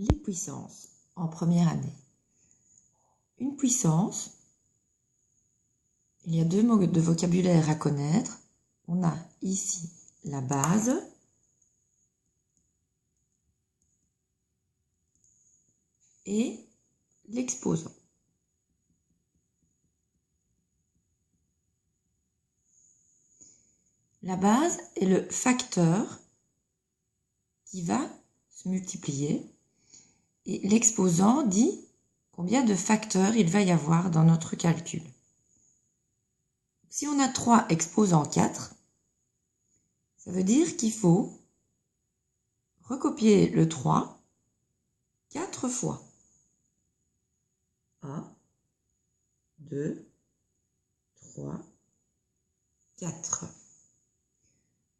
Les puissances en première année. Une puissance, il y a deux mots de vocabulaire à connaître. On a ici la base et l'exposant. La base est le facteur qui va se multiplier et l'exposant dit combien de facteurs il va y avoir dans notre calcul. Si on a 3 exposant 4, ça veut dire qu'il faut recopier le 3 4 fois. 1, 2, 3, 4.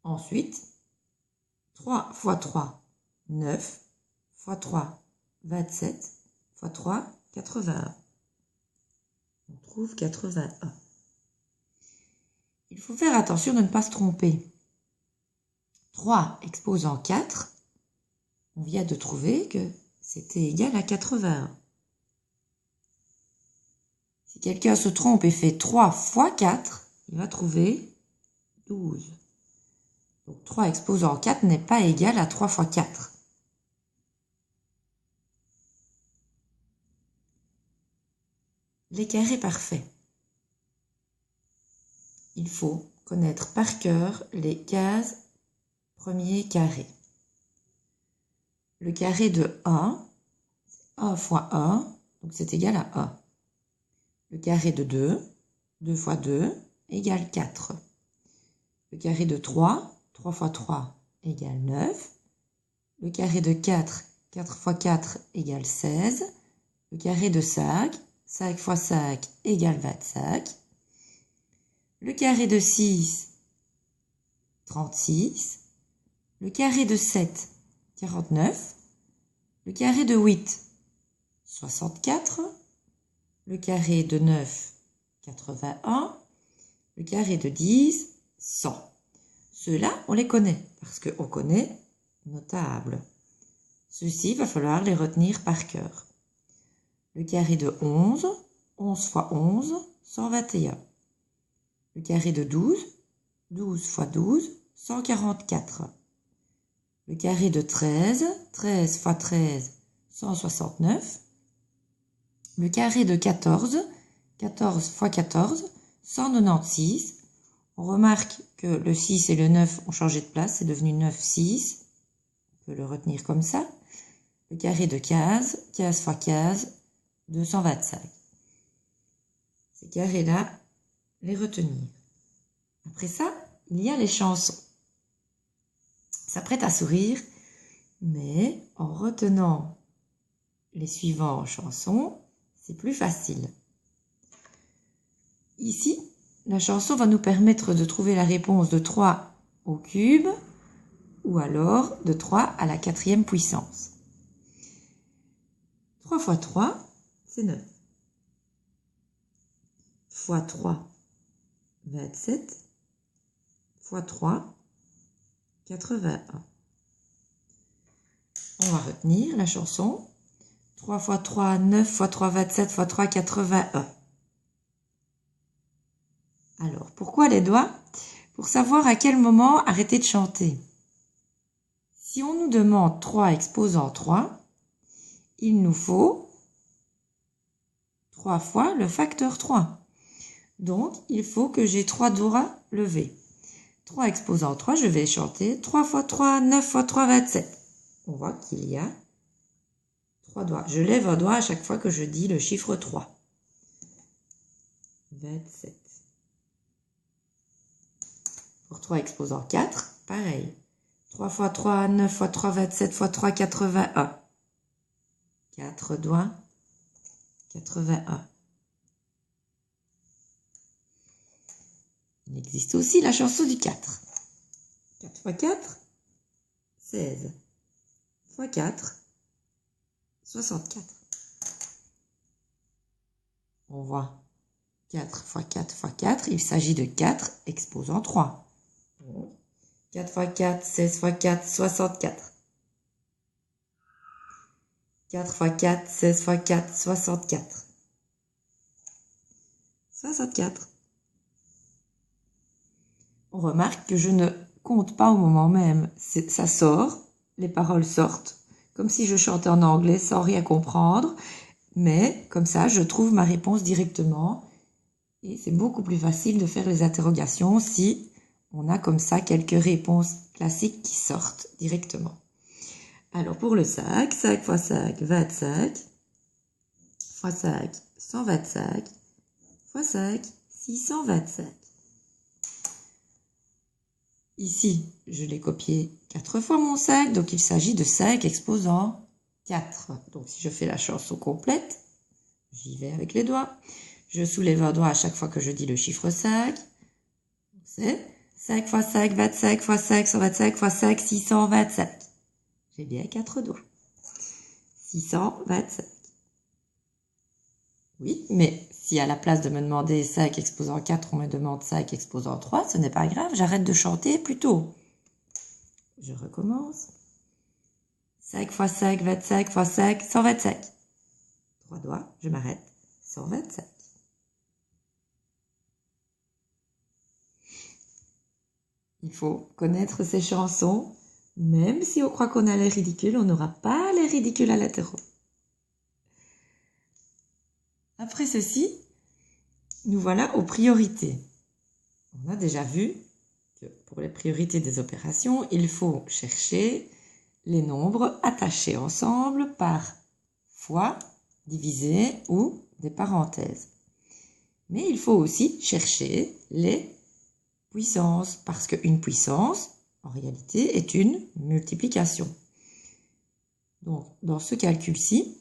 Ensuite, 3 fois 3, 9, fois 3, 27, fois 3, 81. On trouve 81. Il faut faire attention de ne pas se tromper. 3 exposant 4, on vient de trouver que c'était égal à 81. Si quelqu'un se trompe et fait 3 fois 4, il va trouver 12. Donc 3 exposant 4 n'est pas égal à 3 fois 4. Les carrés parfaits. Il faut connaître par cœur les 15 premiers carrés. Le carré de 1, c'est 1 fois 1, donc c'est égal à 1. Le carré de 2, 2 fois 2, égale 4. Le carré de 3, 3 fois 3, égale 9. Le carré de 4, 4 fois 4, égale 16. Le carré de 5, 5 fois 5, égale 25. Le carré de 6, 36. Le carré de 7, 49. Le carré de 8, 64. Le carré de 9, 81. Le carré de 10, 100. Ceux-là, on les connaît parce qu'on connaît nos tables. Ceux-ci, il va falloir les retenir par cœur. Le carré de 11, 11 fois 11, 121. Le carré de 12, 12 fois 12, 144. Le carré de 13, 13 fois 13, 169. Le carré de 14, 14 fois 14, 196. On remarque que le 6 et le 9 ont changé de place, c'est devenu 9, 6. On peut le retenir comme ça. Le carré de 15, 15 fois 15, 225. Ces carrés-là, les retenir. Après ça, il y a les chansons. Ça prête à sourire, mais en retenant les suivants chansons, c'est plus facile. Ici, la chanson va nous permettre de trouver la réponse de 3 au cube ou alors de 3 à la 4e puissance. 3 fois 3, c'est 9. Fois 3, 27. Fois 3, 81. On va retenir la chanson. 3 fois 3, 9 fois 3, 27 fois 3, 81. Alors, pourquoi les doigts? Pour savoir à quel moment arrêter de chanter. Si on nous demande 3 exposant 3, il nous faut 3 fois le facteur 3. Donc, il faut que j'ai 3 doigts levés. 3 exposant 3, je vais chanter 3 fois 3, 9 fois 3, 27. On voit qu'il y a 3 doigts. Je lève un doigt à chaque fois que je dis le chiffre 3. 27. Pour 3 exposant 4, pareil. 3 fois 3, 9 fois 3, 27 fois 3, 81. 4 doigts, 81. Il existe aussi la chanson du 4. 4 fois 4, 16. Fois 4, 64. On voit 4 fois 4 fois 4, il s'agit de 4 exposant 3. 4 fois 4, 16 fois 4, 64. 4 fois 4, 16 fois 4, 64. 64. On remarque que je ne compte pas au moment même. Ça sort, les paroles sortent, comme si je chantais en anglais sans rien comprendre. Mais comme ça, je trouve ma réponse directement. Et c'est beaucoup plus facile de faire les interrogations si on a comme ça quelques réponses classiques qui sortent directement. Alors pour le sac, 5 fois 5, 25, fois 5, 125, fois 5, 625. Ici, je l'ai copié 4 fois mon sac, donc il s'agit de 5 exposant 4. Donc si je fais la chanson complète, j'y vais avec les doigts. Je soulève un doigt à chaque fois que je dis le chiffre 5. C'est 5 fois 5, 25 fois 5, 125 fois 5, 625. J'ai bien 4 doigts. 625. Oui, mais si à la place de me demander 5 exposant 4, on me demande 5 exposant 3, ce n'est pas grave, j'arrête de chanter plus tôt. Je recommence. 5 fois 5, 25 fois 5, 125. 3 doigts, je m'arrête. 125. Il faut connaître ces chansons. Même si on croit qu'on a l'air ridicule, on n'aura pas l'air ridicule à l'interro. Après ceci, nous voilà aux priorités. On a déjà vu que pour les priorités des opérations, il faut chercher les nombres attachés ensemble par fois, divisé ou des parenthèses. Mais il faut aussi chercher les puissances, parce qu'une puissance, en réalité, est une multiplication. Donc, dans ce calcul-ci,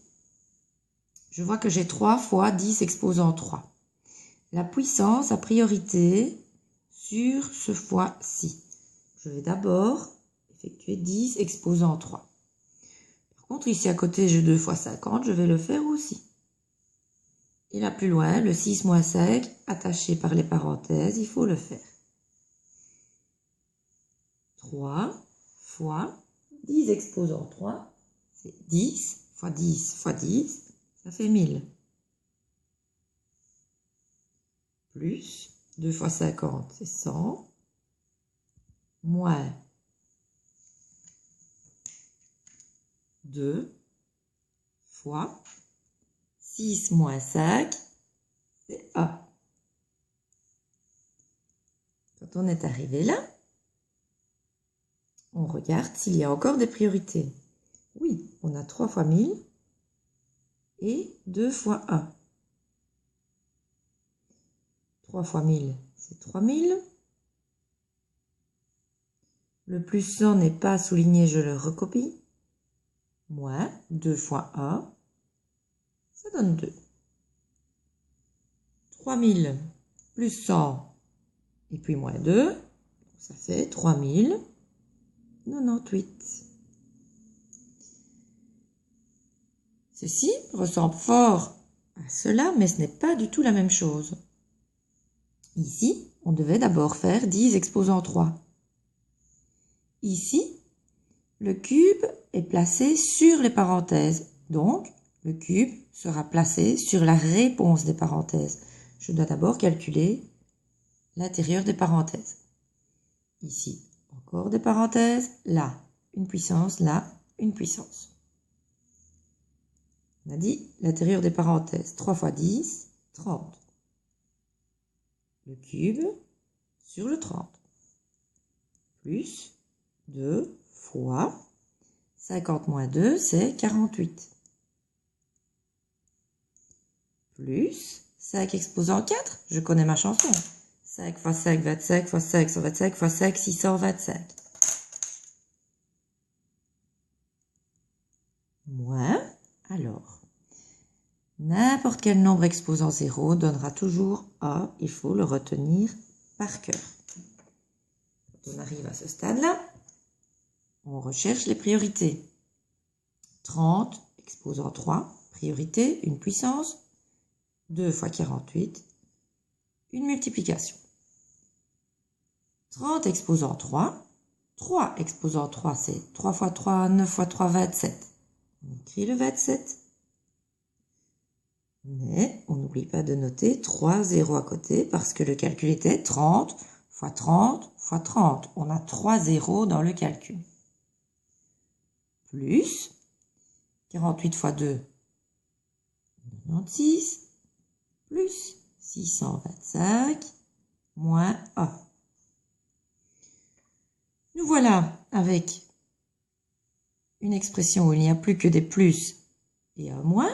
je vois que j'ai 3 fois 10 exposant 3. La puissance a priorité sur ce fois-ci. Je vais d'abord effectuer 10 exposant 3. Par contre, ici à côté, j'ai 2 fois 50, je vais le faire aussi. Et là plus loin, le 6 moins 5, attaché par les parenthèses, il faut le faire. 3 fois 10 exposant 3, c'est 10 fois 10 fois 10, ça fait 1000. Plus 2 fois 50, c'est 100. Moins 2 fois 6 moins 5, c'est 1. Quand on est arrivé là, on regarde s'il y a encore des priorités. Oui, on a 3 fois 1000 et 2 fois 1. 3 fois 1000, c'est 3000. Le plus 100 n'est pas souligné, je le recopie. Moins 2 fois 1, ça donne 2. 3000 plus 100 et puis moins 2, ça fait 3098. Ceci ressemble fort à cela, mais ce n'est pas du tout la même chose. Ici, on devait d'abord faire 10 exposant 3. Ici, le cube est placé sur les parenthèses. Donc, le cube sera placé sur la réponse des parenthèses. Je dois d'abord calculer l'intérieur des parenthèses. Ici, encore des parenthèses. Là, une puissance. Là, une puissance. On a dit l'intérieur des parenthèses. 3 fois 10, 30. Le cube sur le 30. Plus 2 fois 50 moins 2, c'est 48. Plus 5 exposant 4, je connais ma chanson. 5 fois 5, 25 fois 5, 125 fois 5, 625. Moins, alors, n'importe quel nombre exposant 0 donnera toujours 1. Il faut le retenir par cœur. Quand on arrive à ce stade-là, on recherche les priorités. 30 exposant 3, priorité, une puissance. 2 fois 48, une multiplication. 30 exposant 3, 3 exposant 3, c'est 3 fois 3, 9 fois 3, 27. On écrit le 27. Mais on n'oublie pas de noter 3 zéros à côté parce que le calcul était 30 fois 30 fois 30. On a 3 zéros dans le calcul. Plus 48 fois 2, 96, plus 625, moins 1. Nous voilà avec une expression où il n'y a plus que des plus et un moins.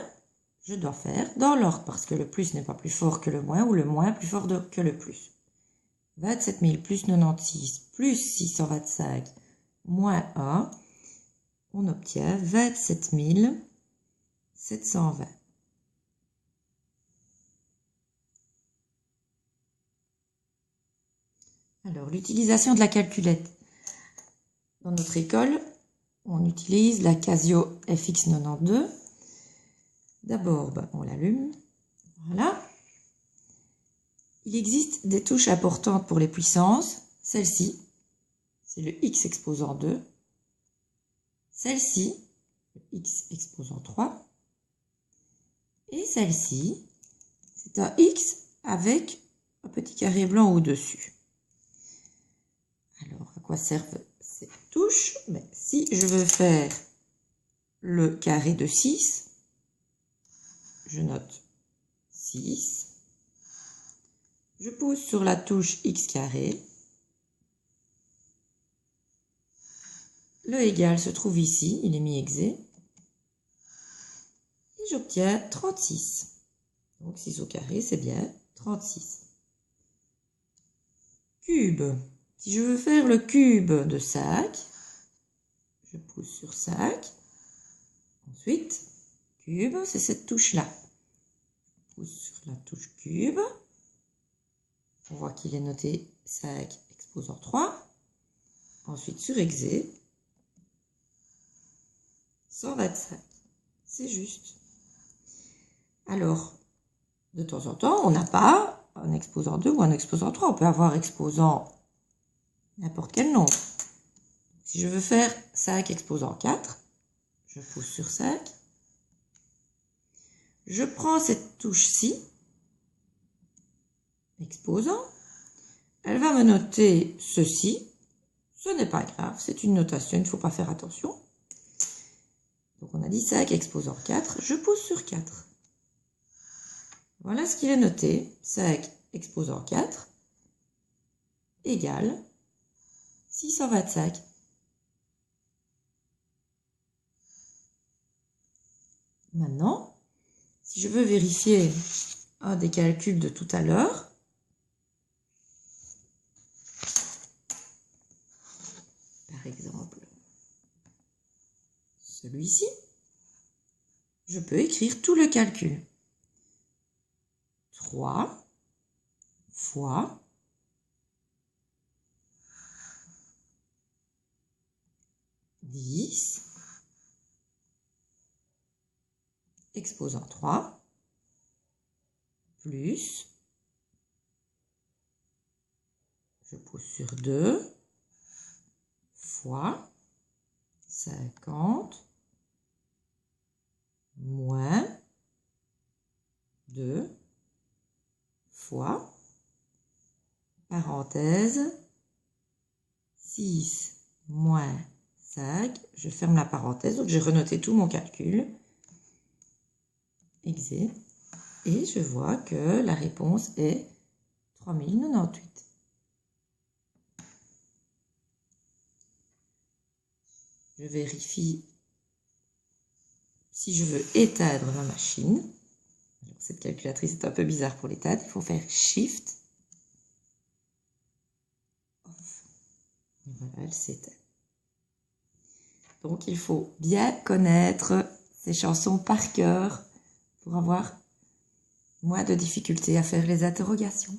Je dois faire dans l'ordre parce que le plus n'est pas plus fort que le moins ou le moins plus fort que le plus. 27 000 plus 96 plus 625 moins 1, on obtient 27 720. Alors, l'utilisation de la calculette. Dans notre école, on utilise la Casio FX92. D'abord, on l'allume. Voilà. Il existe des touches importantes pour les puissances. Celle-ci, c'est le x exposant 2. Celle-ci, le x exposant 3. Et celle-ci, c'est un x avec un petit carré blanc au-dessus. Alors, à quoi servent ces touches? Si je veux faire le carré de 6, je note 6. Je pousse sur la touche x carré. Le égal se trouve ici, il est mis exé. Et j'obtiens 36. Donc 6 au carré, c'est bien 36. Cube. Si je veux faire le cube de 5, je pousse sur 5. Ensuite, cube, c'est cette touche-là. Je pousse sur la touche cube. On voit qu'il est noté 5 exposant 3. Ensuite, sur exé, 125. C'est juste. Alors, de temps en temps, on n'a pas un exposant 2 ou un exposant 3. On peut avoir exposant n'importe quel nombre. Si je veux faire 5 exposant 4, je pousse sur 5. Je prends cette touche-ci, exposant. Elle va me noter ceci. Ce n'est pas grave, c'est une notation, il ne faut pas faire attention. Donc on a dit 5 exposant 4, je pousse sur 4. Voilà ce qu'il est noté, 5 exposant 4 égale 625. Maintenant, si je veux vérifier un des calculs de tout à l'heure, par exemple celui-ci, je peux écrire tout le calcul. 3 fois 10 exposant 3 plus, je pousse sur 2 fois 50 moins 2 fois, parenthèse, 6 moins 5, je ferme la parenthèse, donc j'ai renoté tout mon calcul, exé, et je vois que la réponse est 3098. Je vérifie si je veux éteindre ma machine. Cette calculatrice est un peu bizarre pour l'éteindre. Il faut faire Shift Off. Et voilà, elle s'éteint. Donc, il faut bien connaître ces chansons par cœur pour avoir moins de difficultés à faire les interrogations.